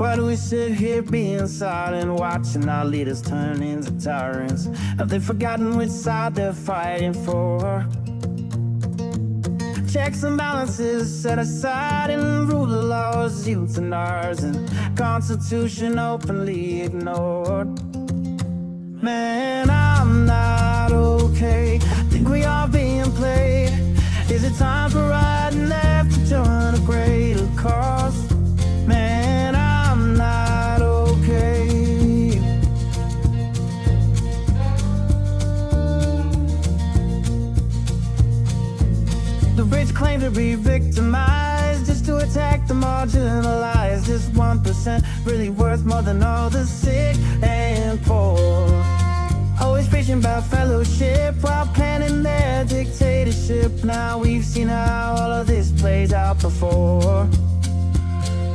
Why do we sit here being silent, watching our leaders turn into tyrants? Have they forgotten which side they're fighting for? Checks and balances set aside and rule of laws, youth and ours, and Constitution openly ignored. Man, I'm not okay. Think we are being played. Is it time for right and left to join a greater cause? Man, I'm not okay. The rich claim to be victimized just to attack the marginalized. Is 1% really worth more than all the sick and poor? Always preaching about fellowship while planning their dictatorship. Now we've seen how all of this plays out before.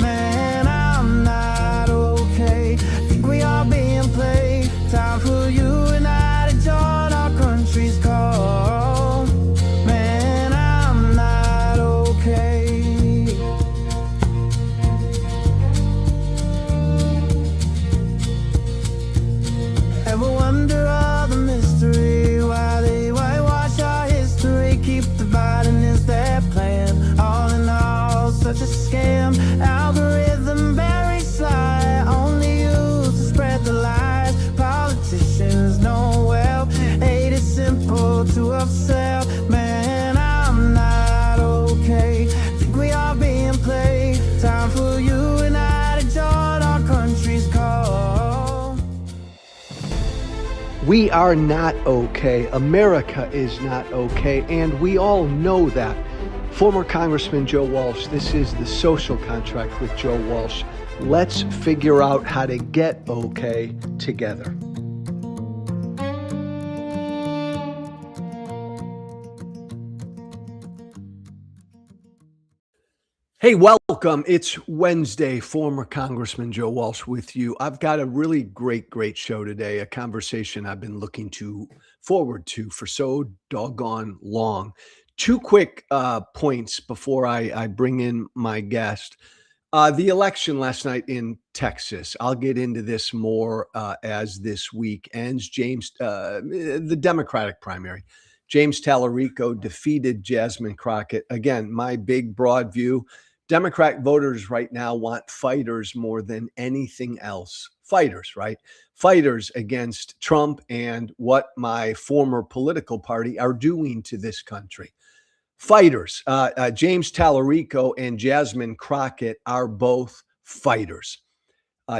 Man, I'm not okay. Think we are being played. Time for you and I to join our country's call. Man, I'm not okay. Ever wonder all the mystery? Why they whitewash our history? Keep dividing is their plan. All in all, such a scam. Algorithm very sly, only used to spread the lies. Politicians know well, hate is simple to upsell. Man, I'm not okay. Think we are being played. Time for you and I to join our country's call. We are not okay. America is not okay, and we all know that. Former Congressman Joe Walsh, this is The Social Contract with Joe Walsh. Let's figure out how to get okay together. Hey, welcome. It's Wednesday. Former Congressman Joe Walsh with you. I've got a really great show today, a conversation I've been looking forward to for so doggone long. Two quick points before I bring in my guest. The election last night in Texas. I'll get into this more as this week ends. The Democratic primary. James Tallarico defeated Jasmine Crockett. Again, my big, broad view. Democrat voters right now want fighters more than anything else. Fighters, right? Fighters against Trump and what my former political party are doing to this country. Fighters. James Tallarico and Jasmine Crockett are both fighters.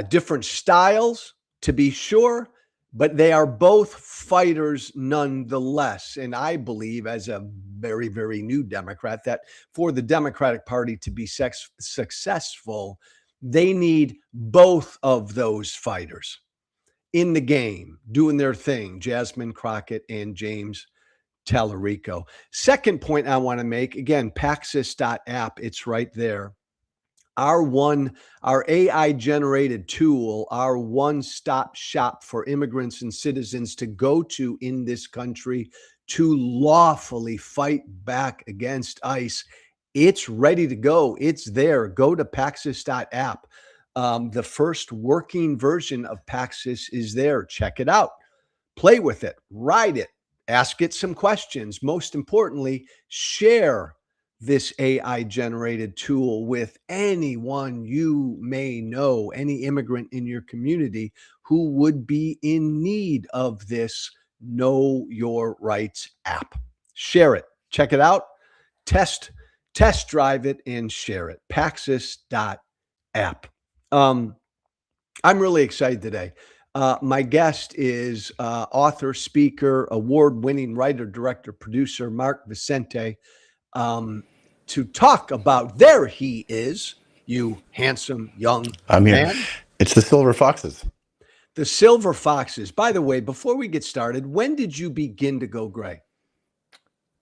Different styles, to be sure, but they are both fighters nonetheless. And I believe, as a very, very new Democrat, that for the Democratic Party to be successful, they need both of those fighters in the game, doing their thing, Jasmine Crockett and James Tallarico. Second point I want to make, again, Paxis.app, it's right there. Our AI-generated tool, our one-stop shop for immigrants and citizens to go to in this country to lawfully fight back against ICE. It's ready to go. It's there. Go to Paxis.app. The first working version of Paxis is there. Check it out. Play with it. Ride it. Ask it some questions. Most importantly, share this AI-generated tool with anyone you may know, any immigrant in your community who would be in need of this Know Your Rights app. Share it. Check it out. Test drive it and share it. Paxis.app. I'm really excited today. My guest is author, speaker, award-winning writer, director, producer, Mark Vicente, to talk about There He Is, You Handsome Young I'm here. Man. It's the Silver Foxes. The Silver Foxes. By the way, before we get started, when did you begin to go gray?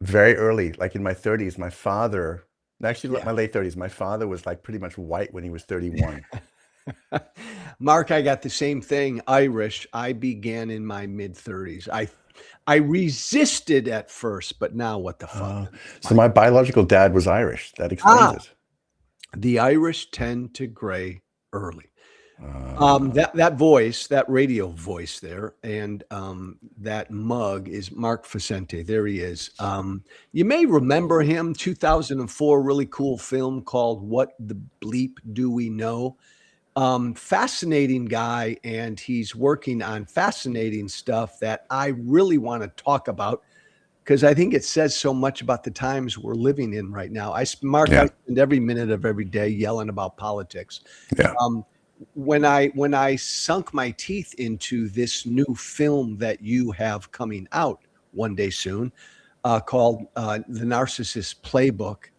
Very early, like in my 30s. My father, actually my late 30s, my father was like pretty much white when he was 31. Mark, I got the same thing. Irish. I began in my mid-30s. I resisted at first, but now what the fuck? So my biological dad was Irish. That explains it. The Irish tend to gray early. That voice, that radio voice there, and that mug is Mark Vicente. There he is. You may remember him, 2004, really cool film called What the Bleep Do We Know? Fascinating guy, and he's working on fascinating stuff that I really want to talk about because I think it says so much about the times we're living in right now. Mark, I Yeah. spend every minute of every day yelling about politics. Yeah. When I sunk my teeth into this new film that you have coming out one day soon, called The Narcissist Playbook,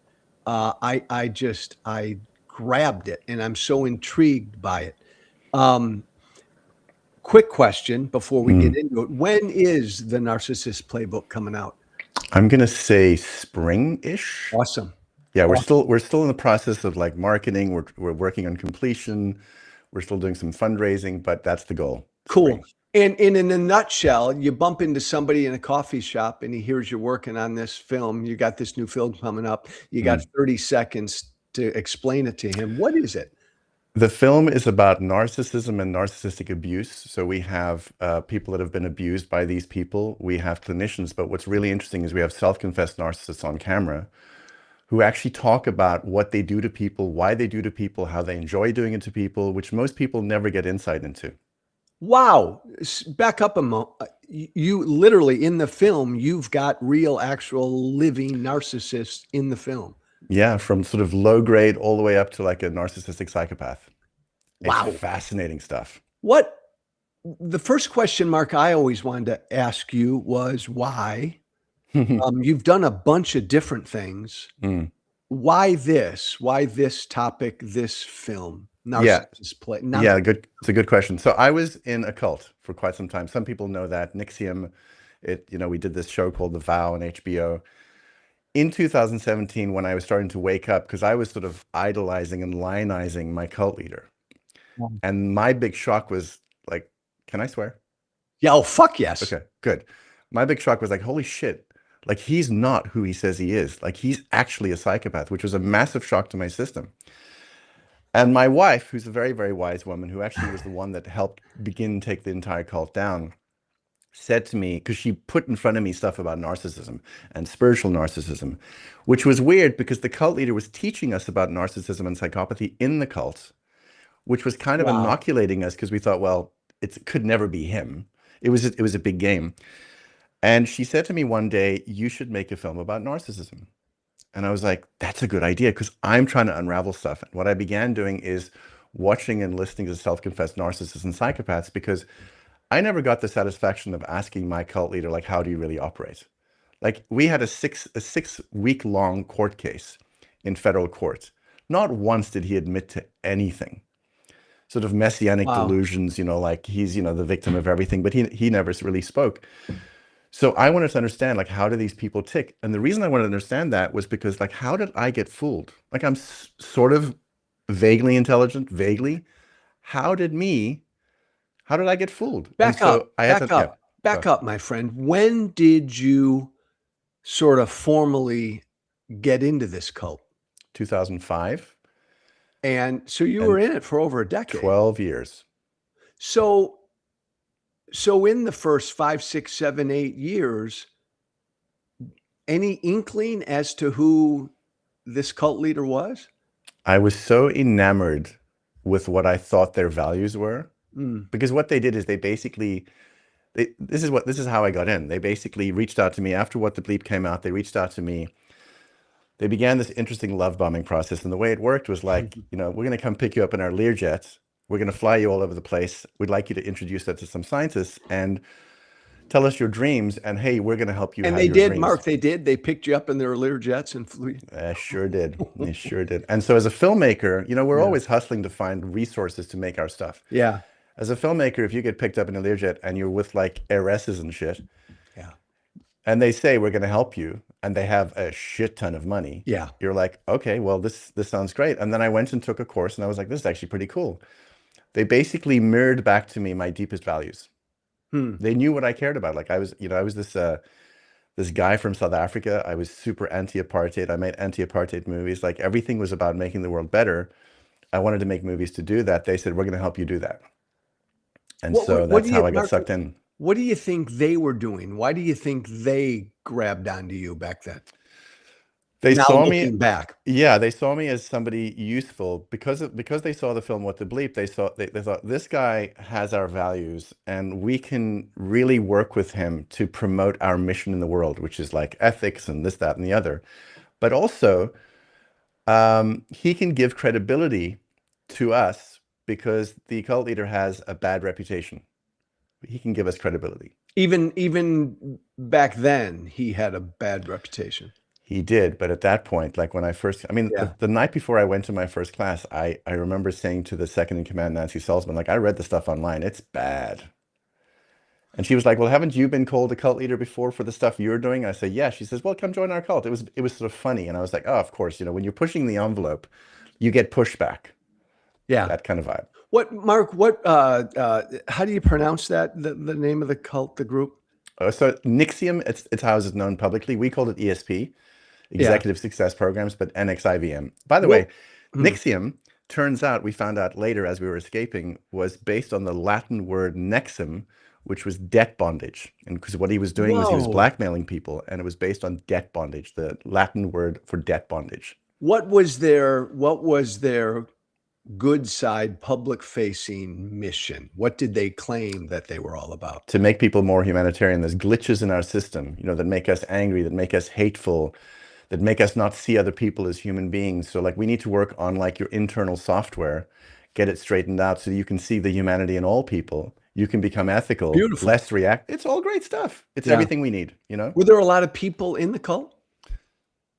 I grabbed it and I'm so intrigued by it. Quick question before we get into it: when is The Narcissist Playbook coming out? I'm gonna say spring-ish. Awesome. Yeah, we're still in the process of like marketing. We're working on completion. We're still doing some fundraising, but that's the goal. Cool. Spring. And in a nutshell, you bump into somebody in a coffee shop and he hears you're working on this film. You got this new film coming up. You got 30 seconds to explain it to him. What is it? The film is about narcissism and narcissistic abuse. So we have people that have been abused by these people. We have clinicians, but what's really interesting is we have self-confessed narcissists on camera who actually talk about what they do to people, why they do to people, how they enjoy doing it to people, which most people never get insight into. Wow. Back up a moment. You literally in the film, you've got real, actual living narcissists in the film. Yeah, from sort of low grade all the way up to like a narcissistic psychopath. Wow. It's fascinating stuff. The first question, Mark, I always wanted to ask you was why? You've done a bunch of different things. Why this? Why this topic, this film? Narcissist play. Yeah, good. It's a good question. So I was in a cult for quite some time. Some people know that. NXIVM, we did this show called The Vow on HBO. In 2017, when I was starting to wake up, because I was sort of idolizing and lionizing my cult leader. And my big shock was like, can I swear? Yeah, oh, fuck yes. Okay, good. My big shock was like, holy shit. Like, he's not who he says he is. Like, he's actually a psychopath, which was a massive shock to my system. And my wife, who's a very, very wise woman, who actually was the one that helped begin take the entire cult down, said to me, because she put in front of me stuff about narcissism and spiritual narcissism, which was weird because the cult leader was teaching us about narcissism and psychopathy in the cult, which was kind of inoculating us because we thought, well, it could never be him. It was a big game. And she said to me one day, you should make a film about narcissism. And I was like, that's a good idea because I'm trying to unravel stuff. And what I began doing is watching and listening to self-confessed narcissists and psychopaths because I never got the satisfaction of asking my cult leader, like, how do you really operate? Like, we had a 6-week-long court case in federal court. Not once did he admit to anything. Sort of messianic delusions, like he's, the victim of everything, but he never really spoke. So I wanted to understand, like, how do these people tick? And the reason I wanted to understand that was because, like, how did I get fooled? Like, I'm sort of vaguely intelligent, vaguely. How did I get fooled? Back up, my friend. When did you sort of formally get into this cult? 2005. And so you were in it for over a decade. 12 years. So in the first 5, 6, 7, 8 years, any inkling as to who this cult leader was? I was so enamored with what I thought their values were, because what they did is this is how I got in. They basically reached out to me after What the Bleep came out. They reached out to me. They began this interesting love bombing process. And the way it worked was like, we're going to come pick you up in our Learjets. We're going to fly you all over the place. We'd like you to introduce us to some scientists and tell us your dreams. And hey, we're going to help you. And they did, Mark, they did. They picked you up in their Learjets and flew. They sure did. They sure did. And so as a filmmaker, we're always hustling to find resources to make our stuff. Yeah. As a filmmaker, if you get picked up in a Learjet and you're with like heiresses and shit, and they say, we're going to help you, and they have a shit ton of money. Yeah. You're like, okay, well, this sounds great. And then I went and took a course and I was like, this is actually pretty cool. They basically mirrored back to me my deepest values. They knew what I cared about. Like I was this guy from South Africa. I was super anti-apartheid. I made anti-apartheid movies. Like everything was about making the world better. I wanted to make movies to do that. They said, we're going to help you do that. And What so what that's do you, how I got Mark? sucked in. What do you think they were doing? Why do you think they grabbed onto you back then? They Now saw me, looking back, yeah, they saw me as somebody useful because they saw the film What the Bleep. They thought this guy has our values and we can really work with him to promote our mission in the world, which is like ethics and this, that, and the other. But also, he can give credibility to us because the cult leader has a bad reputation. He can give us credibility. even back then, he had a bad reputation. He did, but at that point, like when I first, I mean, Yeah. the night before I went to my first class, I remember saying to the second in command, Nancy Salzman, like, I read the stuff online, it's bad. And she was like, well, haven't you been called a cult leader before for the stuff you're doing? I say, yeah. She says, well, come join our cult. It was sort of funny. And I was like, oh, of course, when you're pushing the envelope, you get pushback, Yeah. that kind of vibe. What, Mark, how do you pronounce that? The name of the cult, the group? So NXIVM, it's how it's known publicly. We called it ESP, Yeah. Executive Success Programs, but NXIVM. By the Well, way, NXIVM, turns out, we found out later as we were escaping, was based on the Latin word nexum, which was debt bondage. And because what he was doing was he was Whoa. blackmailing people, and it was based on debt bondage, the Latin word for debt bondage. What was their good side public facing mission? What did they claim that they were all about? To make people more humanitarian. There's glitches in our system, that make us angry, that make us hateful, that make us not see other people as human beings. So like we need to work on like your internal software, get it straightened out so you can see the humanity in all people. You can become ethical, Beautiful. less react. It's all great stuff. It's everything we need, Were there a lot of people in the cult?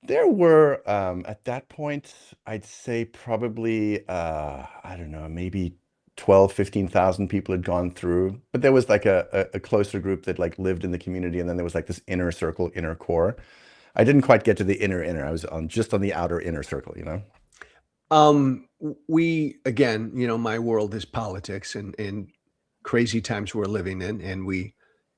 There were, at that point, I'd say probably, I don't know, maybe 12, 15,000 people had gone through, but there was like a closer group that like lived in the community. And then there was like this inner circle, inner core. I didn't quite get to the inner. I was just on the outer inner circle, We, again, my world is politics and crazy times we're living in. And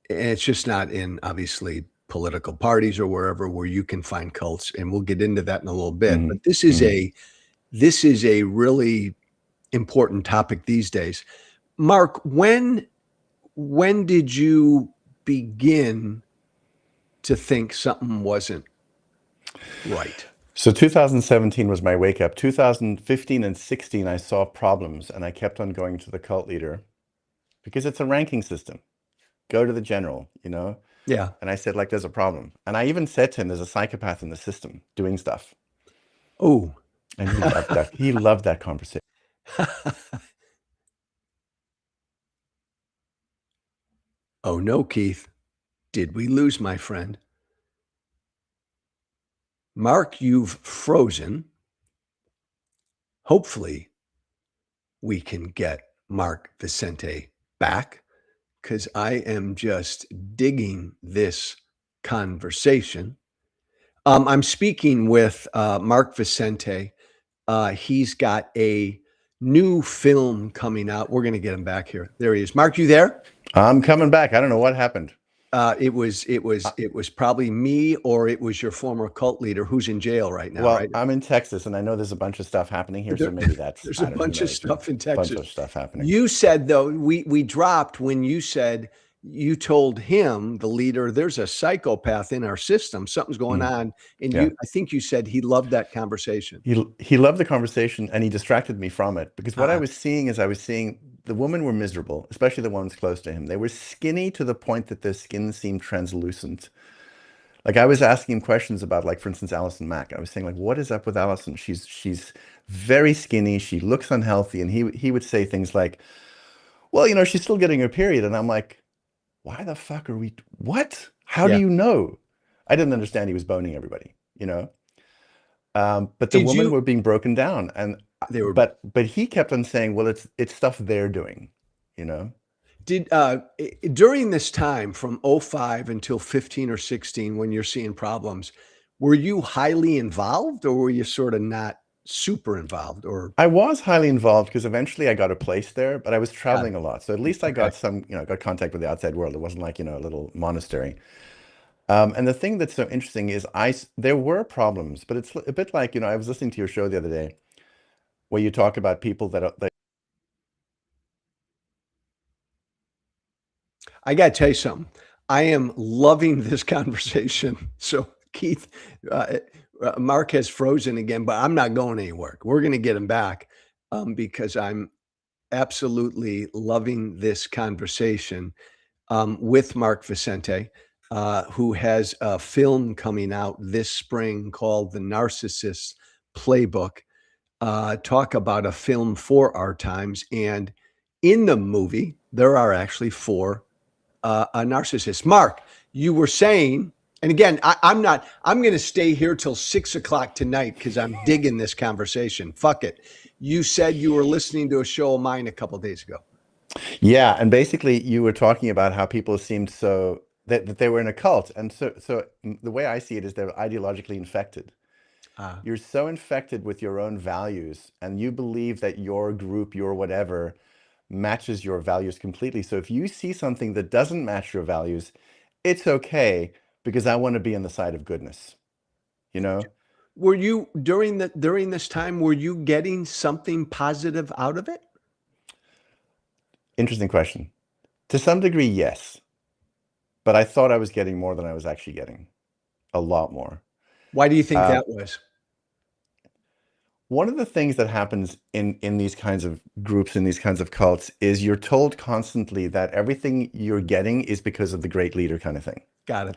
it's just not in obviously political parties or wherever where you can find cults. And we'll get into that in a little bit, but this is a really important topic these days. Mark, when did you begin to think something wasn't right? So 2017 was my wake up. 2015 and 16, I saw problems and I kept on going to the cult leader because it's a ranking system. Go to the general, Yeah. And I said, like, there's a problem. And I even said to him, there's a psychopath in the system doing stuff. Oh. And he loved that. He loved that conversation. Oh no, Keith. Did we lose my friend? Mark, you've frozen. Hopefully, we can get Mark Vicente back because I am just digging this conversation. I'm speaking with Mark Vicente. He's got a new film coming out. We're going to get him back here. There he is. Mark, you there? I'm coming back. I don't know what happened. It was probably me or it was your former cult leader who's in jail right now. Well, right? I'm in Texas and I know there's a bunch of stuff happening here. So maybe There's a bunch of stuff in Texas. Bunch of stuff happening. You said though, we dropped when you said you told him, the leader, there's a psychopath in our system. Something's going on. And I think you said he loved that conversation. He loved the conversation and he distracted me from it because what I was seeing the women were miserable, especially the ones close to him. They were skinny to the point that their skin seemed translucent. Like I was asking him questions about, like, for instance, Allison Mack. I was saying, like, what is up with Allison? She's very skinny. She looks unhealthy. And he would say things like, well, she's still getting her period. And I'm like, why the fuck are we, what? How do you know? I didn't understand he was boning everybody, but the women were being broken down and they were, but he kept on saying, well, it's stuff they're doing, Did during this time from 05 until 15 or 16, when you're seeing problems, were you highly involved or were you sort of not super involved? Or I was highly involved because eventually I got a place there, but I was traveling a lot. So at least I got some, got contact with the outside world. It wasn't like, a little monastery. And the thing that's so interesting is there were problems, but it's a bit like, I was listening to your show the other day. where you talk about people that are I got to tell you something. I am loving this conversation. So, Keith, uh, Mark has frozen again, but I'm not going anywhere. We're going to get him back because I'm absolutely loving this conversation with Mark Vicente, who has a film coming out this spring called The Narcissist Playbook. Talk about a film for our times. And in the movie, there are actually four narcissists. Mark, you were saying, and again, I'm going to stay here till 6 o'clock tonight because I'm digging this conversation. Fuck it. You said you were listening to a show of mine a couple of days ago. Yeah, and basically you were talking about how people seemed so that they were in a cult, and so the way I see it is they're ideologically infected. You're so infected with your own values, and you believe that your group, your whatever, matches your values completely. So if you see something that doesn't match your values, it's okay because I want to be on the side of goodness, you know? Were you during this time, were you getting something positive out of it? Interesting question. To some degree, yes. But I thought I was getting more than I was actually getting. A lot more. Why do you think Um, that was? One of the things that happens in these kinds of groups, in these kinds of cults, is you're told constantly that everything you're getting is because of the great leader kind of thing. Got it.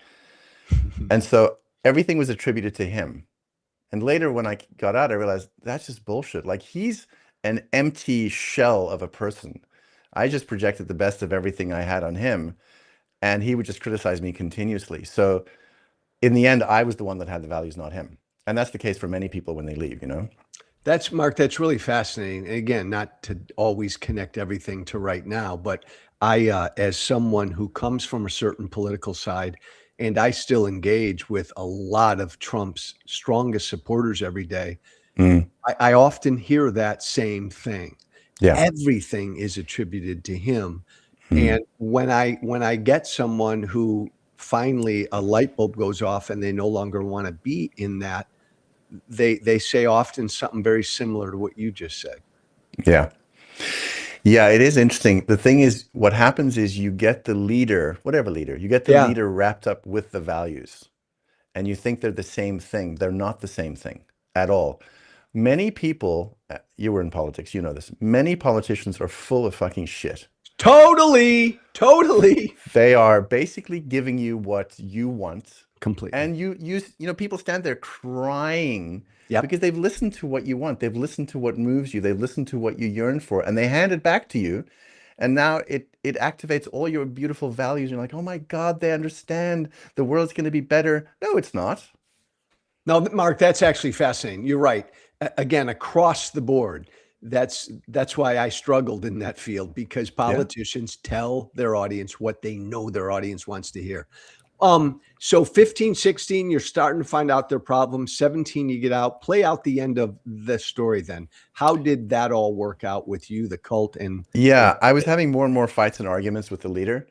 And so everything was attributed to him. And later when I got out, I realized that's just bullshit. Like, he's an empty shell of a person. I just projected the best of everything I had on him, and he would just criticize me continuously. So in the end, I was the one that had the values, not him. And that's the case for many people when they leave, you know? That's Mark. That's really fascinating. And again, not to always connect everything to right now, but I, as someone who comes from a certain political side, and I still engage with a lot of Trump's strongest supporters every day, Mm, I often hear that same thing. yeah. Everything is attributed to him. Mm, And when I get someone who finally a light bulb goes off and they no longer want to be in that, they say often something very similar to what you just said. yeah. Yeah, it is interesting. The thing is, what happens is you get the leader, whatever leader, you get the Yeah. leader wrapped up with the values, and you think they're the same thing. They're not the same thing at all. Many people, you were in politics, you know this. Many politicians are full of fucking shit. Totally. Totally. They are basically giving you what you want, Completely. and people stand there crying Yep. because they've listened to what you want. They've listened to what moves you. They've listened to what you yearn for, and they hand it back to you. And now it activates all your beautiful values. You're like, oh my God, they understand. The world's going to be better. No, it's not. No, Mark, that's actually fascinating. You're right. Again, across the board, that's why I struggled in that field because Yeah. politicians tell their audience what they know their audience wants to hear. So 15, 16, you're starting to find out their problems. 17, you get out. Play out the end of the story then. How did that all work out with you, the cult, and Yeah, I was having more and more fights and arguments with the leader.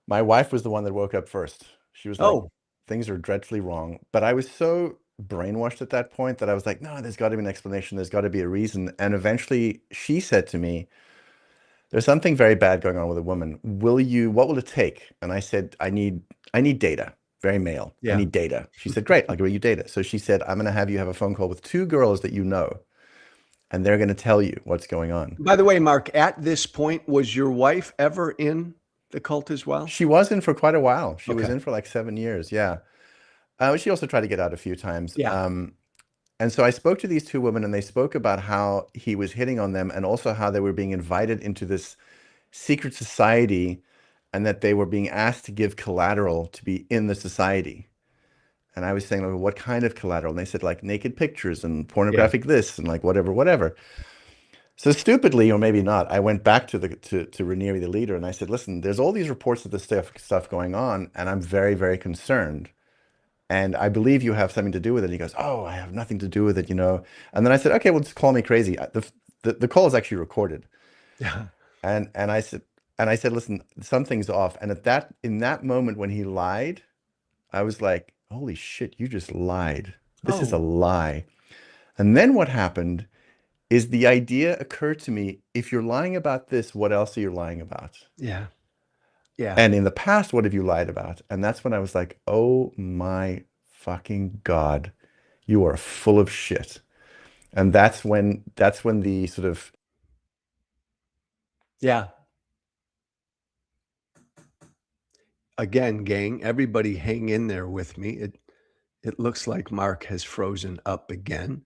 My wife was the one that woke up first. She was like, oh, things are dreadfully wrong. But I was so brainwashed at that point that I was like, no, there's got to be an explanation. There's got to be a reason. And eventually she said to me, there's something very bad going on with a woman. What will it take? And I said, I need data. Very male. I yeah. need data. She said, great, I'll give you data. So she said, I'm going to have you have a phone call with two girls that you know, and they're going to tell you what's going on. By the way, Mark, at this point, was your wife ever in the cult as well? She was in for quite a while. She was Okay. in for like 7 years. Yeah. She also tried to get out a few times. Yeah. And so I spoke to these two women, and they spoke about how he was hitting on them, and also how they were being invited into this secret society, and that they were being asked to give collateral to be in the society. And I was saying, like, what kind of collateral? And they said, like, naked pictures and Yeah. pornographic this and like whatever, whatever. So stupidly, or maybe not, I went back to Raniere, the leader, and I said, listen, there's all these reports of this stuff going on, and I'm very, very concerned. And I believe you have something to do with it. And he goes, oh, I have nothing to do with it, you know. And then I said, okay, well, just call me crazy. The call is actually recorded. Yeah. And I said, listen, something's off. And in that moment when he lied, I was like, holy shit, you just lied. This is a Oh, lie. And then what happened is the idea occurred to me, if you're lying about this, what else are you lying about? Yeah. Yeah. And in the past, what have you lied about? And that's when I was like, oh my fucking God, you are full of shit. And that's when the sort of, Yeah. Again, gang, everybody hang in there with me. It looks like Mark has frozen up again.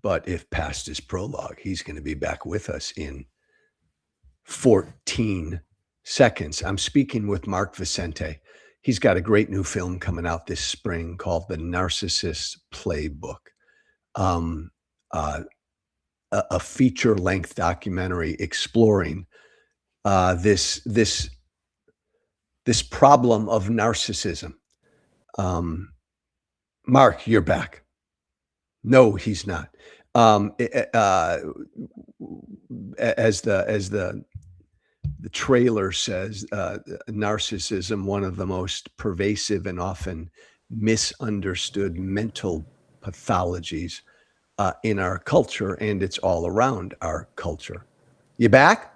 But if past is prologue, he's going to be back with us in 14 seconds. I'm speaking with Mark Vicente. He's got a great new film coming out this spring called The Narcissist Playbook. A feature-length documentary exploring this problem of narcissism. Mark, you're back. No, he's not. As the trailer says, narcissism, one of the most pervasive and often misunderstood mental pathologies in our culture, and it's all around our culture. You back?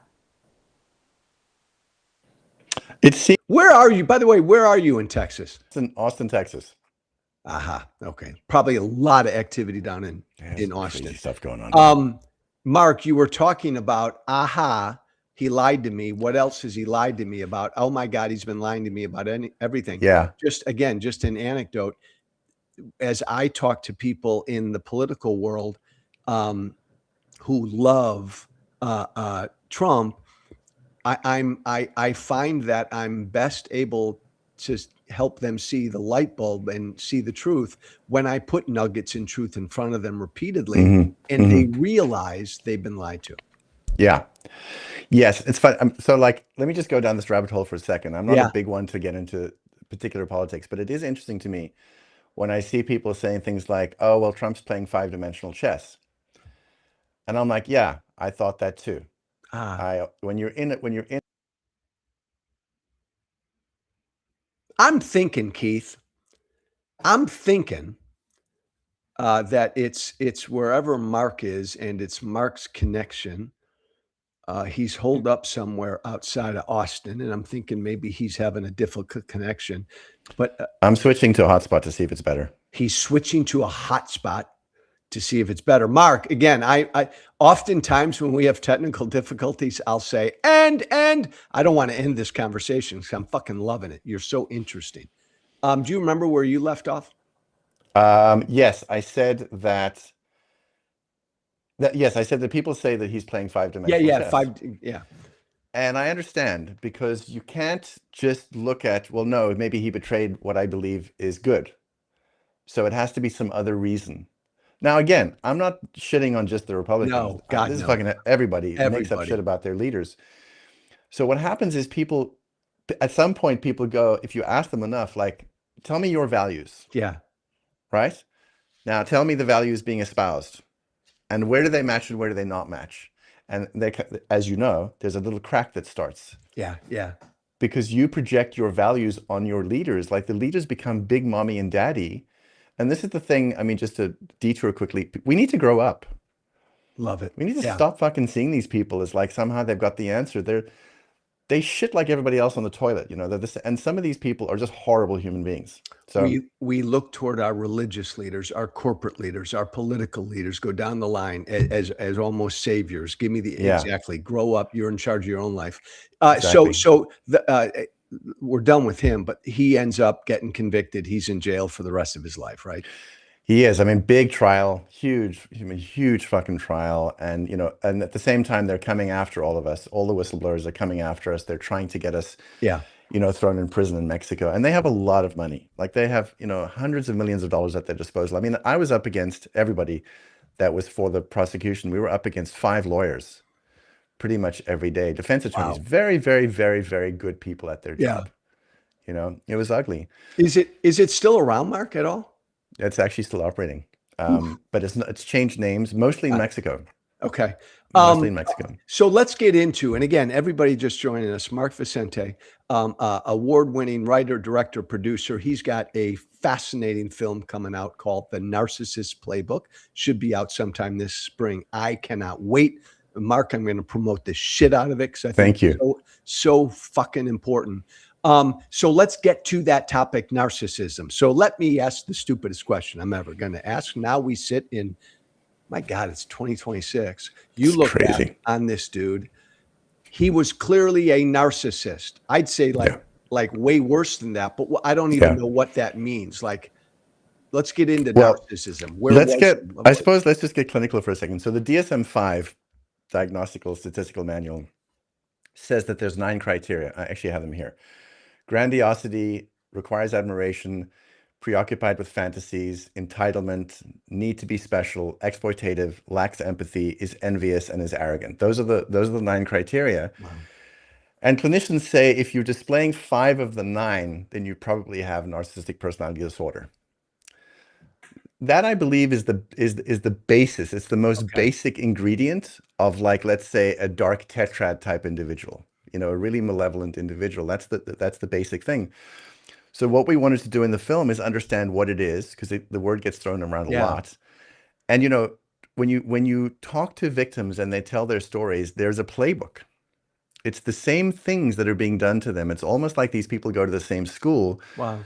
Where are you? By the way, where are you in Texas? it's in Austin, Texas. Aha. Okay. Probably a lot of activity down in There's Austin. crazy stuff going on. Mark, you were talking about, he lied to me. What else has he lied to me about? Oh my God, he's been lying to me about everything. Yeah. Just an anecdote. As I talk to people in the political world who love Trump, I find that I'm best able to help them see the light bulb and see the truth when I put nuggets in truth in front of them repeatedly, and they realize they've been lied to. Yeah. Yes, it's fun. So like, let me just go down this rabbit hole for a second. I'm not a big one to get into particular politics, but it is interesting to me when I see people saying things like, oh, well, Trump's playing 5-dimensional chess. And I'm like, yeah, I thought that too. When you're in it, I'm thinking, Keith, that it's wherever Mark is, and it's Mark's connection. He's holed up somewhere outside of Austin, and I'm thinking maybe he's having a difficult connection. But I'm switching to a hotspot to see if it's better. He's switching to a hotspot to see if it's better. Mark, again, I oftentimes when we have technical difficulties, I'll say, and I don't want to end this conversation because I'm fucking loving it. You're so interesting. Do you remember where you left off? Yes, I said that. Yes, I said that people say that he's playing 5-dimensional chess. And I understand, because you can't just look at, well, no, maybe he betrayed what I believe is good. So it has to be some other reason. Now, again, I'm not shitting on just the Republicans. No, God, this is no. fucking everybody makes up shit about their leaders. So what happens is people, at some point, people go, if you ask them enough, like, tell me your values. Yeah. Right? Now, tell me the values being espoused. And where do they match and where do they not match? And they, as you know, there's a little crack that starts. Yeah. Because you project your values on your leaders. Like, the leaders become big mommy and daddy. And this is the thing, I mean, just to detour quickly, we need to grow up. Love it. We need to stop fucking seeing these people as like somehow they've got the answer. They shit like everybody else on the toilet, you know. And some of these people are just horrible human beings. So we look toward our religious leaders, our corporate leaders, our political leaders, go down the line as almost saviors. Give me exactly. Grow up. You're in charge of your own life. Exactly. So we're done with him, but he ends up getting convicted. He's in jail for the rest of his life, right? He is. I mean, big trial, huge fucking trial. And, you know, and at the same time, they're coming after all of us. All the whistleblowers are coming after us. They're trying to get us, you know, thrown in prison in Mexico. And they have a lot of money. Like, they have, you know, hundreds of millions of dollars at their disposal. I mean, I was up against everybody that was for the prosecution. We were up against 5 lawyers pretty much every day. Defense attorneys, very, very, very, very good people at their job. You know, it was ugly. Is it still around, Mark, at all? It's actually still operating, but it's changed names, mostly in Mexico. Okay. mostly in Mexico. So let's get into, and again, everybody just joining us, Mark Vicente, award-winning writer, director, producer. He's got a fascinating film coming out called The Narcissist Playbook. Should be out sometime this spring. I cannot wait. Mark, I'm going to promote the shit out of it because I think Thank you. it's so fucking important. So let's get to that topic, narcissism. So let me ask the stupidest question I'm ever going to ask. Now we sit in, my God, it's 2026. You It's look crazy. back on this dude. He was clearly a narcissist. I'd say like way worse than that, but I don't even know what that means. Like, let's get into narcissism. I suppose let's just get clinical for a second. So the DSM-5 Diagnostical Statistical Manual says that there's 9 criteria. I actually have them here. Grandiosity, requires admiration, preoccupied with fantasies, entitlement, need to be special, exploitative, lacks empathy, is envious, and is arrogant. Those are the 9 criteria. Wow. And clinicians say if you're displaying 5 of the 9, then you probably have narcissistic personality disorder. That, I believe, is the basis. It's the most basic ingredient of, like, let's say, a dark tetrad type individual, a really malevolent individual. That's the basic thing. So what we wanted to do in the film is understand what it is, because the word gets thrown around a lot. And when you talk to victims and they tell their stories, there's a playbook. It's the same things that are being done to them. It's almost like these people go to the same school. Wow.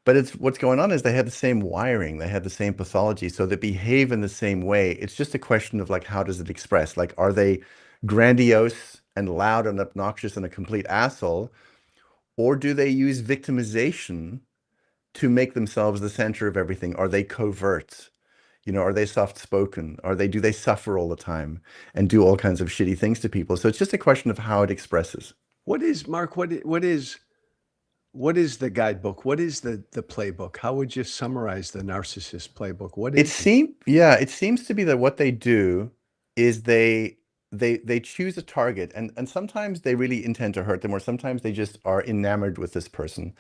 But what's going on is they have the same wiring, they have the same pathology, so they behave in the same way. It's just a question of, like, how does it express? Like, are they grandiose and loud and obnoxious and a complete asshole? Or do they use victimization to make themselves the center of everything? Are they covert? Are they soft-spoken? Do they suffer all the time and do all kinds of shitty things to people? So it's just a question of how it expresses. What is, Mark, what is the guidebook? What is the playbook? How would you summarize the narcissist playbook? What is it seems to be that what they do is they choose a target, and sometimes they really intend to hurt them, or sometimes they just are enamored with this person.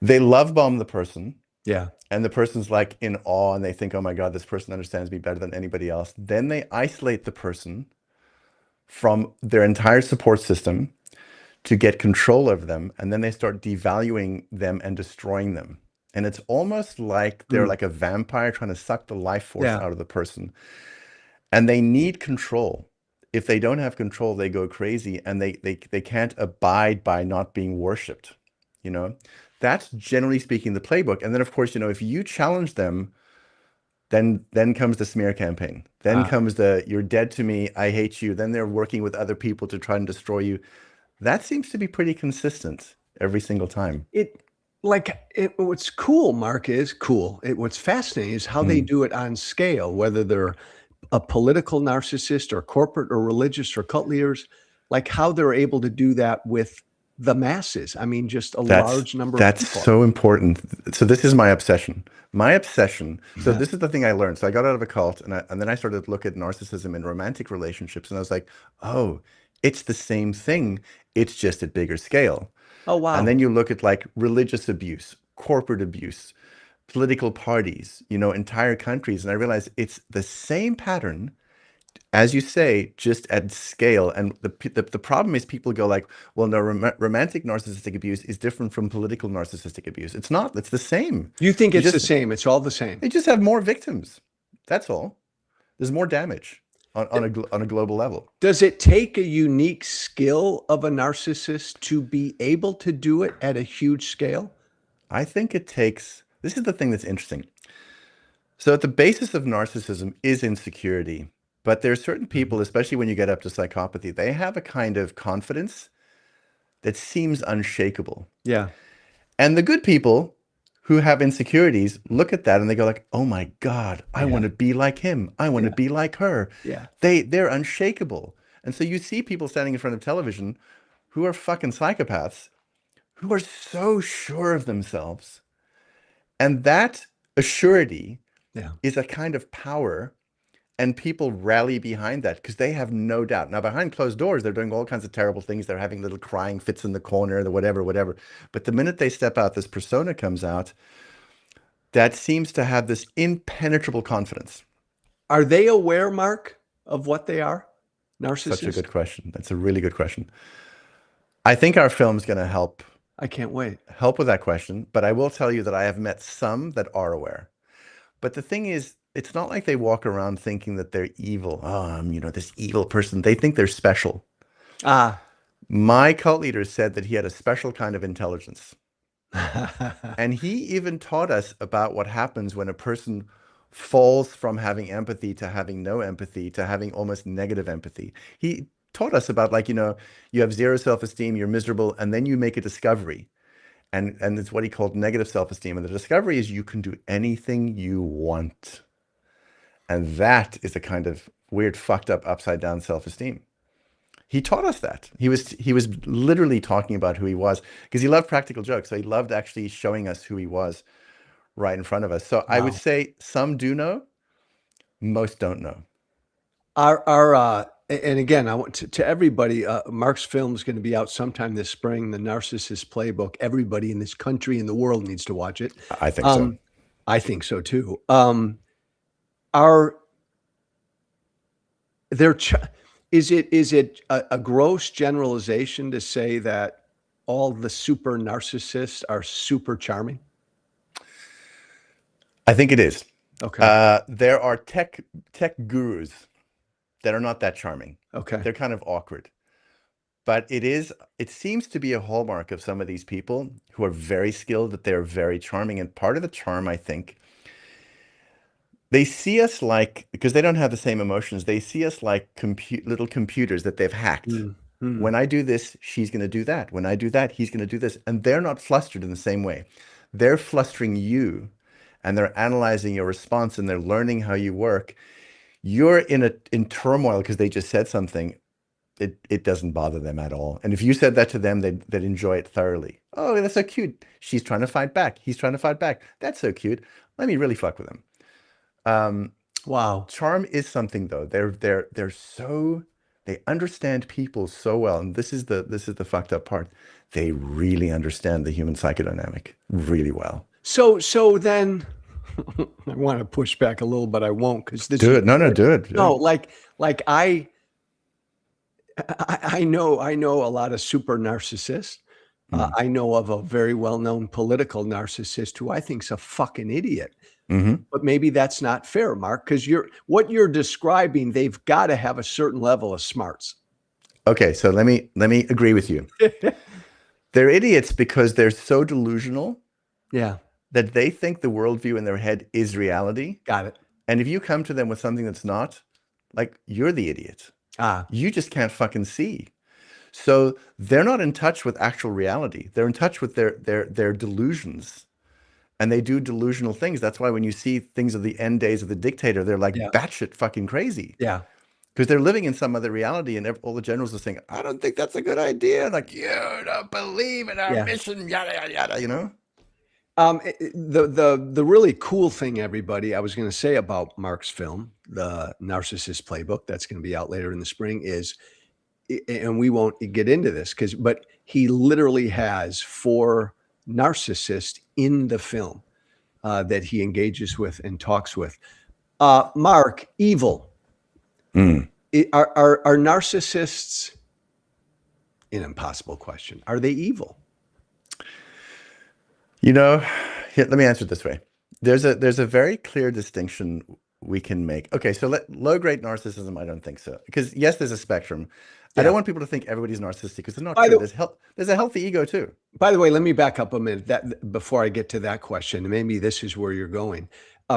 They love bomb the person. Yeah. And the person's, like, in awe, and they think, oh my God, this person understands me better than anybody else. Then they isolate the person from their entire support system to get control over them, and then they start devaluing them and destroying them. And it's almost like they're like a vampire trying to suck the life force out of the person. And they need control. If they don't have control, they go crazy, and they can't abide by not being worshipped. That's generally speaking the playbook. And then, of course, if you challenge them, then comes the smear campaign. Then comes the "you're dead to me, I hate you." Then they're working with other people to try and destroy you. That seems to be pretty consistent every single time. What's cool, Mark, is cool. What's fascinating is how they do it on scale, whether they're a political narcissist or corporate or religious or cult leaders, like how they're able to do that with the masses. I mean, just a large number of people. That's so important. So this is my obsession. So this is the thing I learned. So I got out of a cult, and then I started to look at narcissism in romantic relationships, and I was like, oh, it's the same thing. It's just at bigger scale. Oh, wow. And then you look at, like, religious abuse, corporate abuse, political parties, entire countries. And I realized it's the same pattern, as you say, just at scale. And the problem is people go like, well, no, romantic narcissistic abuse is different from political narcissistic abuse. It's not. It's the same. You think it's the same. It's all the same. They just have more victims. That's all. There's more damage on a global level. Does it take a unique skill of a narcissist to be able to do it at a huge scale? I think it takes, this is the thing that's interesting. So at the basis of narcissism is insecurity, but there are certain people, especially when you get up to psychopathy, they have a kind of confidence that seems unshakable. Yeah. And the good people who have insecurities look at that and they go like, oh my God, I want to be like him. I want to be like her. Yeah. They're unshakable. And so you see people standing in front of television who are fucking psychopaths, who are so sure of themselves. And that assurity is a kind of power, and people rally behind that because they have no doubt. Now, behind closed doors, they're doing all kinds of terrible things. They're having little crying fits in the corner, the whatever. But the minute they step out, this persona comes out that seems to have this impenetrable confidence. Are they aware, Mark, of what they are? Such a Narcissists? good question. That's a really good question. I think our film's going to I can't wait. help with that question, but I will tell you that I have met some that are aware. But the thing is, it's not like they walk around thinking that they're evil. Oh, I'm, this evil person. They think they're special. Ah. My cult leader said that he had a special kind of intelligence. And he even taught us about what happens when a person falls from having empathy to having no empathy to having almost negative empathy. He taught us about, like, you have zero self-esteem, you're miserable, and then you make a discovery. And it's what he called negative self-esteem. And the discovery is you can do anything you want. And that is a kind of weird, fucked up, upside down self-esteem. He taught us that. He was literally talking about who he was, because he loved practical jokes. So he loved actually showing us who he was right in front of us. So I would Wow. say some do know, most don't know. And again, I want to everybody, Mark's film is going to be out sometime this spring, The Narcissist Playbook. Everybody in this country and the world needs to watch it. I think so. I think so too. Are there, is it a gross generalization to say that all the super narcissists are super charming? I think it is. Okay. There are tech gurus that are not that charming. Okay. They're kind of awkward. But it seems to be a hallmark of some of these people who are very skilled, that they're very charming. And part of the charm, I think, they see us like, because they don't have the same emotions, they see us like little computers that they've hacked. Mm-hmm. When I do this, she's going to do that. When I do that, he's going to do this. And they're not flustered in the same way. They're flustering you, and they're analyzing your response, and they're learning how you work. You're in turmoil because they just said something. It doesn't bother them at all. And if you said that to them, they'd enjoy it thoroughly. Oh, that's so cute. She's trying to fight back. He's trying to fight back. That's so cute. Let me really fuck with them. Wow. Charm is something, though. They understand people so well. And this is the fucked up part. They really understand the human psychodynamic really well. So then I want to push back a little, but I won't, because this do it. No, do it. No, like I know a lot of super narcissists. I know of a very well-known political narcissist who I think's a fucking idiot. Mm-hmm. But maybe that's not fair, Mark, because what you're describing, they've got to have a certain level of smarts. Okay, so let me agree with you. They're idiots because they're so delusional. Yeah. That they think the worldview in their head is reality. Got it. And if you come to them with something that's not, like, you're the idiot. You just can't fucking see. So they're not in touch with actual reality. They're in touch with their delusions. And they do delusional things. That's why when you see things of the end days of the dictator, they're like batshit fucking crazy. Yeah. Because they're living in some other reality, and all the generals are saying, I don't think that's a good idea. Like, you don't believe in our mission, yada, yada, yada, The really cool thing, everybody, I was going to say about Mark's film, The Narcissist Playbook, that's going to be out later in the spring, is, and we won't get into this, but he literally has 4 narcissists in the film that he engages with and talks with. Mark, evil. Are narcissists, an impossible question, are they evil? Here, let me answer it this way. There's a very clear distinction we can make. Okay, so low-grade narcissism, I don't think so. Because yes, there's a spectrum. I don't want people to think everybody's narcissistic, because they're not true. There's a healthy ego too. By the way, let me back up a minute before I get to that question. And maybe this is where you're going.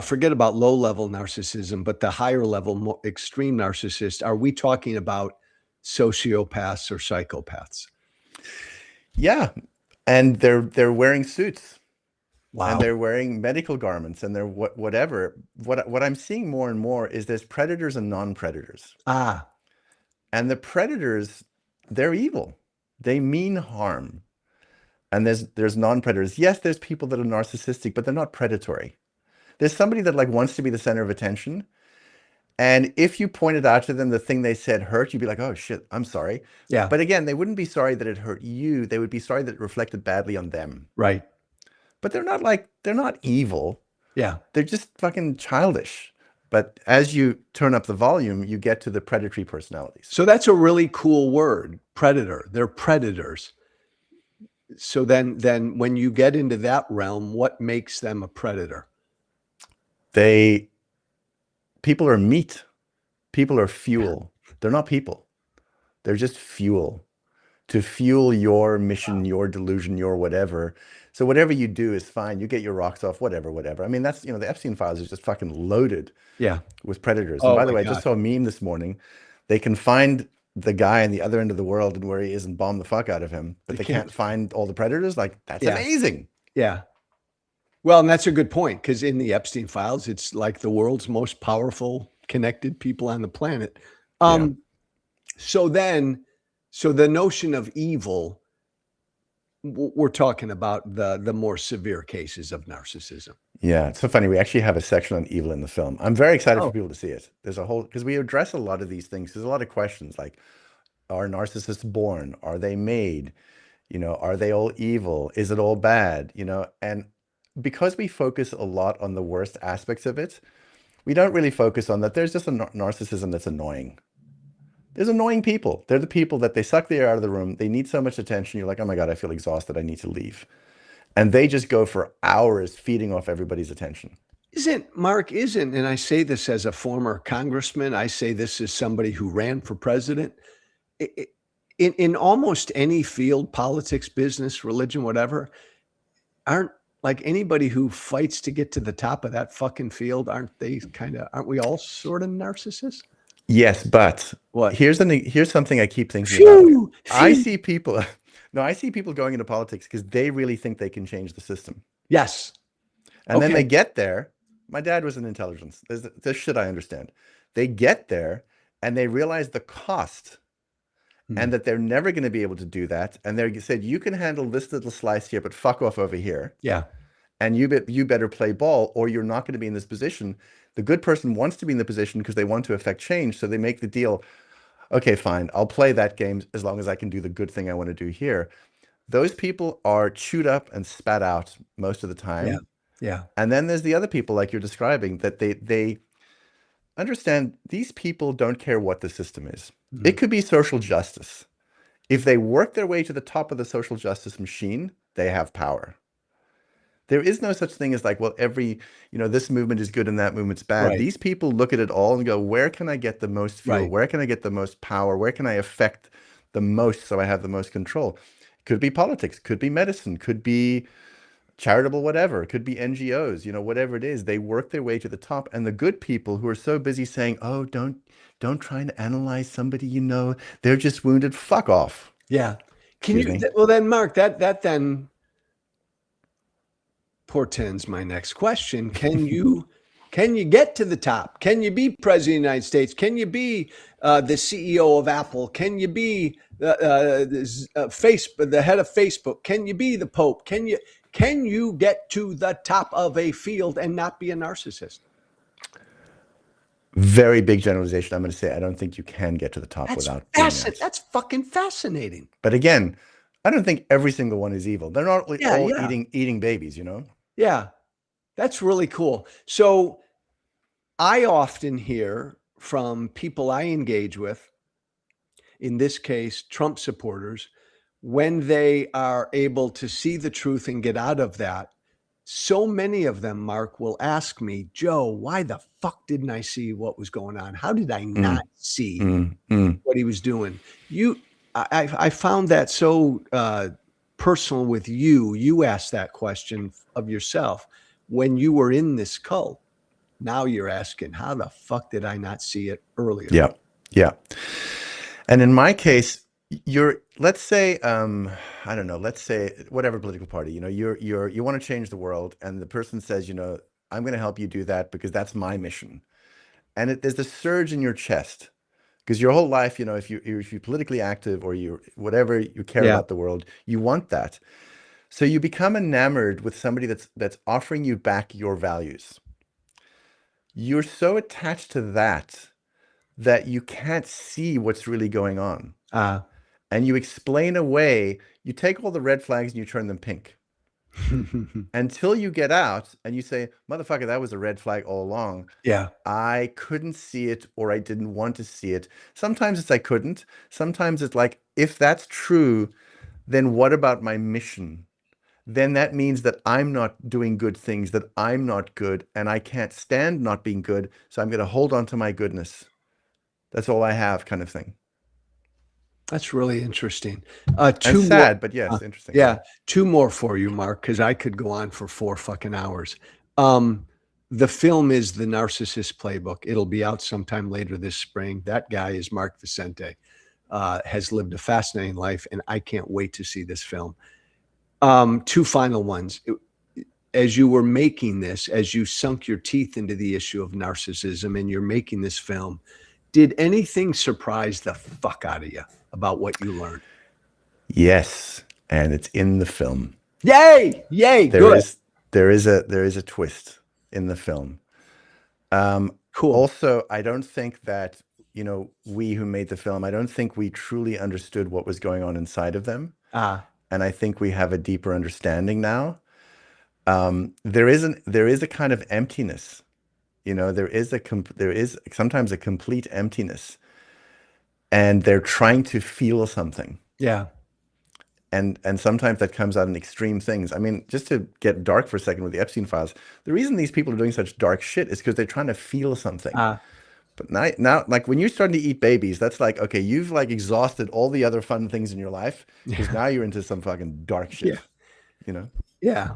Forget about low-level narcissism, but the higher-level, more extreme narcissist. Are we talking about sociopaths or psychopaths? Yeah, and they're wearing suits. Wow. And they're wearing medical garments, and they're whatever. What I'm seeing more and more is there's predators and non-predators. And the predators, they're evil. They mean harm. And there's non-predators. Yes, there's people that are narcissistic, but they're not predatory. There's somebody that wants to be the center of attention. And if you pointed out to them the thing they said hurt, you'd be like, oh shit, I'm sorry. Yeah. But again, they wouldn't be sorry that it hurt you. They would be sorry that it reflected badly on them. Right. But they're not evil. Yeah. They're just fucking childish. But as you turn up the volume, you get to the predatory personalities. So that's a really cool word, predator. They're predators. So then when you get into that realm, what makes them a predator? People are meat. People are fuel. They're not people. They're just fuel to fuel your mission, your delusion, your whatever. So whatever you do is fine. You get your rocks off, whatever. I mean, that's, the Epstein files is just fucking loaded with predators. And Oh by the my way, I God. just saw a meme this morning. They can find the guy on the other end of the world and where he is and bomb the fuck out of him, but they can't find all the predators. Like, that's amazing. Yeah. Well, and that's a good point, because in the Epstein files, it's like the world's most powerful connected people on the planet. So the notion of evil, we're talking about the more severe cases of narcissism. Yeah, it's so funny. We actually have a section on evil in the film. I'm very excited for people to see it. There's a whole, because we address a lot of these things. There's a lot of questions like, are narcissists born? Are they made? Are they all evil? Is it all bad? And because we focus a lot on the worst aspects of it, we don't really focus on that there's just a narcissism that's annoying. There's annoying people. They're the people that they suck the air out of the room. They need so much attention. You're like, oh my God, I feel exhausted. I need to leave. And they just go for hours feeding off everybody's attention. Mark, and I say this as a former congressman, I say this as somebody who ran for president. In almost any field, politics, business, religion, whatever, aren't anybody who fights to get to the top of that fucking field, aren't we all sort of narcissists? Yes, but what? Here's something I keep thinking about. I see people going into politics because they really think they can change the system. Yes. And then they get there. My dad was in intelligence. There's shit I understand. They get there and they realize the cost and that they're never going to be able to do that. And they said, you can handle this little slice here, but fuck off over here. Yeah. And you better play ball or you're not going to be in this position. The good person wants to be in the position because they want to affect change. So they make the deal. Okay, fine. I'll play that game as long as I can do the good thing I want to do here. Those people are chewed up and spat out most of the time. Yeah. Yeah. And then there's the other people like you're describing that they understand these people don't care what the system is. It could be social justice. If they work their way to the top of the social justice machine, they have power. There is no such thing as like, well, this movement is good and that movement's bad. Right. These people look at it all and go, where can I get the most fuel? Right. Where can I get the most power? Where can I affect the most so I have the most control? Could be politics, could be medicine, could be charitable, whatever. It could be NGOs, whatever it is. They work their way to the top. And the good people who are so busy saying, oh, don't try and analyze somebody, they're just wounded. Fuck off. Yeah. Well, then, Mark, that then portends my next question. Can you get to the top? Can you be president of the United States? Can you be the CEO of Apple? Can you be the head of Facebook? Can you be the Pope? Can you get to the top of a field and not be a narcissist? Very big generalization. I'm going to say I don't think you can get to the top without doing that. That's fucking fascinating. But again, I don't think every single one is evil. They're not all eating babies, Yeah, that's really cool. So I often hear from people I engage with, in this case, Trump supporters, when they are able to see the truth and get out of that, so many of them, Mark, will ask me, Joe, why the fuck didn't I see what was going on? How did I not see what he was doing? I found that so personal with you. You asked that question of yourself when you were in this cult. Now you're asking, how the fuck did I not see it earlier? Yeah. Yeah. And in my case, let's say, I don't know, let's say whatever political party, you want to change the world and the person says, I'm going to help you do that because that's my mission. And there's a surge in your chest because your whole life, if you're politically active or whatever you care about the world, you want that. So you become enamored with somebody that's offering you back your values. You're so attached to that you can't see what's really going on. And you explain away, you take all the red flags and you turn them pink. until you get out and you say, motherfucker, that was a red flag all along. Yeah. I couldn't see it, or I didn't want to see it. Sometimes it's I couldn't. Sometimes it's like, if that's true, then what about my mission? Then that means that I'm not doing good things, that I'm not good, and I can't stand not being good. So I'm going to hold on to my goodness. That's all I have, kind of thing. That's really interesting. And Two sad, more, but yes, interesting. yeah, two more for you, Mark, because I could go on for 4 fucking hours. The film is The Narcissist Playbook. It'll be out sometime later this spring. That guy is Mark Vicente, has lived a fascinating life, and I can't wait to see this film. 2 final ones. As you were making this, as you sunk your teeth into the issue of narcissism and you're making this film, did anything surprise the fuck out of you about what you learned? Yes, and it's in the film. Yay! Yay! Good. There is a twist in the film. Cool. Also, I don't think that, we who made the film, I don't think we truly understood what was going on inside of them. And I think we have a deeper understanding now. There is a kind of emptiness. There is sometimes a complete emptiness, and they're trying to feel something. Yeah. And sometimes that comes out in extreme things. I mean, just to get dark for a second with the Epstein files, the reason these people are doing such dark shit is because they're trying to feel something. But now, like when you're starting to eat babies, that's like, okay, you've like exhausted all the other fun things in your life, because now you're into some fucking dark shit. Yeah.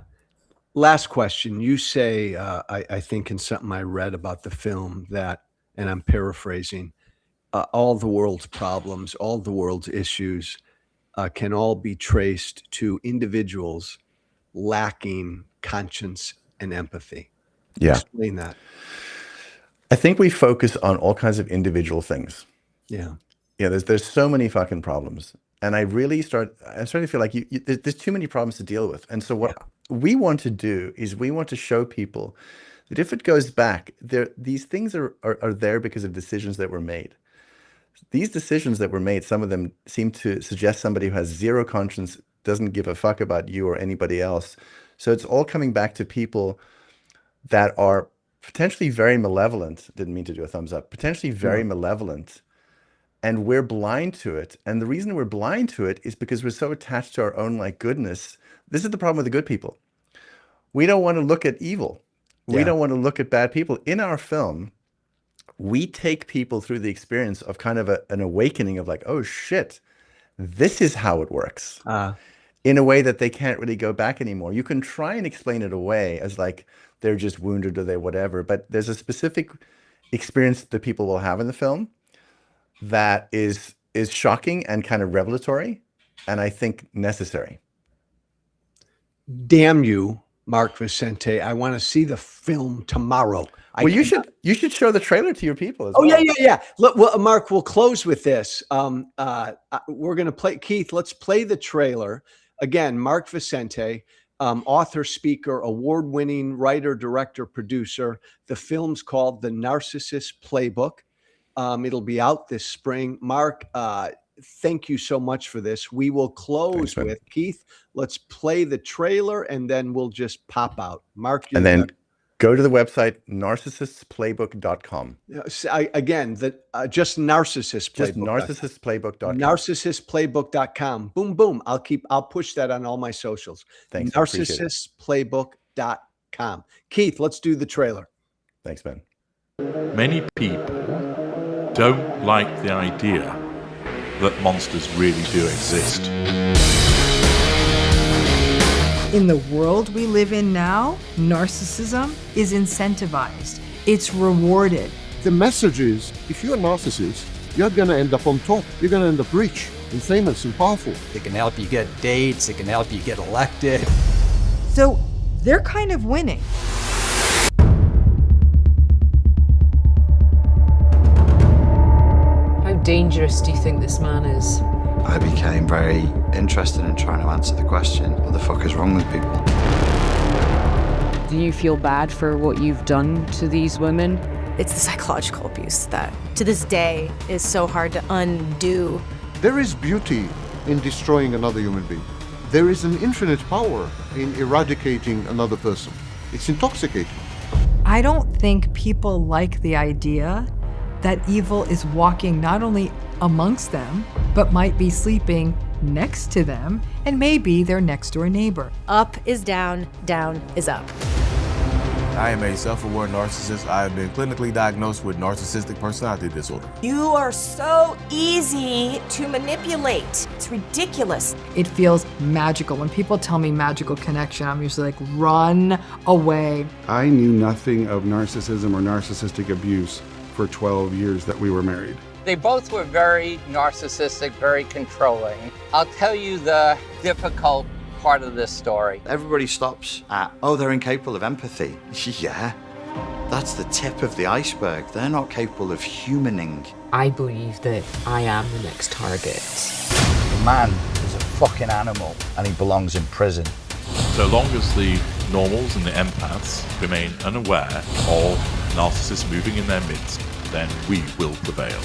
Last question. You say, I think in something I read about the film that, and I'm paraphrasing, all the world's problems, all the world's issues can all be traced to individuals lacking conscience and empathy. Yeah. Explain that. I think we focus on all kinds of individual things. Yeah. Yeah, there's so many fucking problems. And I'm starting to feel like there's too many problems to deal with. And so what we want to do is we want to show people that if it goes back, these things are there because of decisions that were made. These decisions that were made, some of them seem to suggest somebody who has zero conscience, doesn't give a fuck about you or anybody else. So it's all coming back to people that are potentially very malevolent. Didn't mean to do a thumbs up. Potentially very malevolent. And we're blind to it. And the reason we're blind to it is because we're so attached to our own like goodness. This is the problem with the good people. We don't want to look at evil. We don't want to look at bad people. In our film, we take people through the experience of kind of an awakening of like, oh shit, this is how it works. In a way that they can't really go back anymore. You can try and explain it away as like, they're just wounded or they're whatever. But there's a specific experience that people will have in the film that is shocking and kind of revelatory, and I think necessary. Damn you, Mark Vicente. I want to see the film tomorrow. Well, you should show the trailer to your people as well. Yeah. Look, well, Mark, we'll close with this. We're going to play, Keith, let's play the trailer. Again, Mark Vicente, author, speaker, award-winning writer, director, producer. The film's called The Narcissist Playbook. It'll be out this spring. Mark, thank you so much for this. We will close with Keith. Let's play the trailer and then we'll just pop out. Mark, and then go to the website narcissistplaybook.com. Again, just Narcissist Playbook. Just narcissistplaybook.com. Narcissistplaybook.com. Boom, boom. I'll push that on all my socials. Thanks. Narcissistplaybook.com. Keith, let's do the trailer. Thanks, man. Many people don't like the idea that monsters really do exist. In the world we live in now, narcissism is incentivized. It's rewarded. The message is, if you're a narcissist, you're going to end up on top. You're going to end up rich and famous and powerful. It can help you get dates. It can help you get elected. So they're kind of winning. How dangerous do you think this man is? I became very interested in trying to answer the question, what the fuck is wrong with people? Do you feel bad for what you've done to these women? It's the psychological abuse that, to this day, is so hard to undo. There is beauty in destroying another human being. There is an infinite power in eradicating another person. It's intoxicating. I don't think people like the idea that evil is walking not only amongst them, but might be sleeping next to them, and maybe their next door neighbor. Up is down, down is up. I am a self-aware narcissist. I have been clinically diagnosed with narcissistic personality disorder. You are so easy to manipulate. It's ridiculous. It feels magical. When people tell me magical connection, I'm usually like, run away. I knew nothing of narcissism or narcissistic abuse for 12 years that we were married. They both were very narcissistic, very controlling. I'll tell you the difficult part of this story. Everybody stops at, oh, they're incapable of empathy. Yeah, that's the tip of the iceberg. They're not capable of humaning. I believe that I am the next target. The man is a fucking animal and he belongs in prison. So long as the normals and the empaths remain unaware of narcissists moving in their midst, then we will prevail.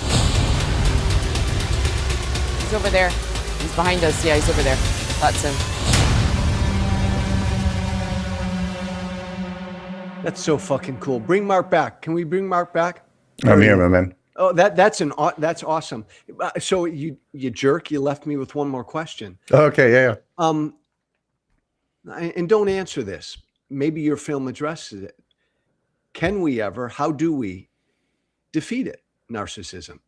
He's over there. He's behind us. Yeah, he's over there. That's him. That's so fucking cool. Bring Mark back. Can we bring Mark back? I'm here, my man. Oh, that's awesome. So you jerk, you left me with one more question. Okay, yeah. And don't answer this. Maybe your film addresses it. Can we ever, how do we defeat it? Narcissism.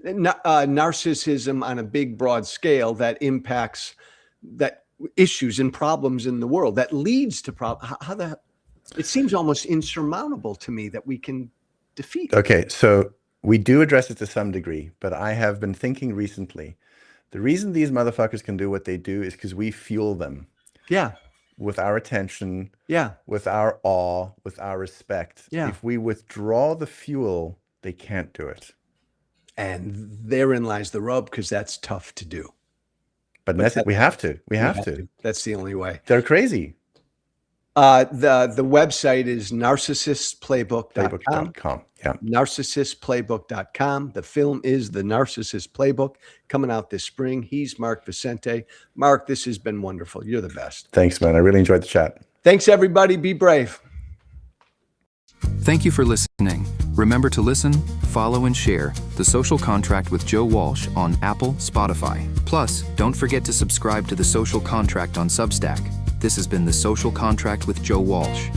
Narcissism on a big, broad scale that impacts that issues and problems in the world that leads to problems. It seems almost insurmountable to me that we can defeat it. Okay, so we do address it to some degree, but I have been thinking recently, the reason these motherfuckers can do what they do is because we fuel them. Yeah. With our attention. Yeah. With our awe, with our respect. Yeah. If we withdraw the fuel, they can't do it. And therein lies the rub, because that's tough to do. But we have to. We have to. That's the only way. They're crazy. The website is narcissistplaybook.com. Playbook.com. Yeah. Narcissistplaybook.com. The film is The Narcissist Playbook, coming out this spring. He's Mark Vicente. Mark, this has been wonderful. You're the best. Thanks, man. I really enjoyed the chat. Thanks, everybody. Be brave. Thank you for listening. Remember to listen, follow, and share The Social Contract with Joe Walsh on Apple, Spotify. Plus, don't forget to subscribe to The Social Contract on Substack. This has been The Social Contract with Joe Walsh.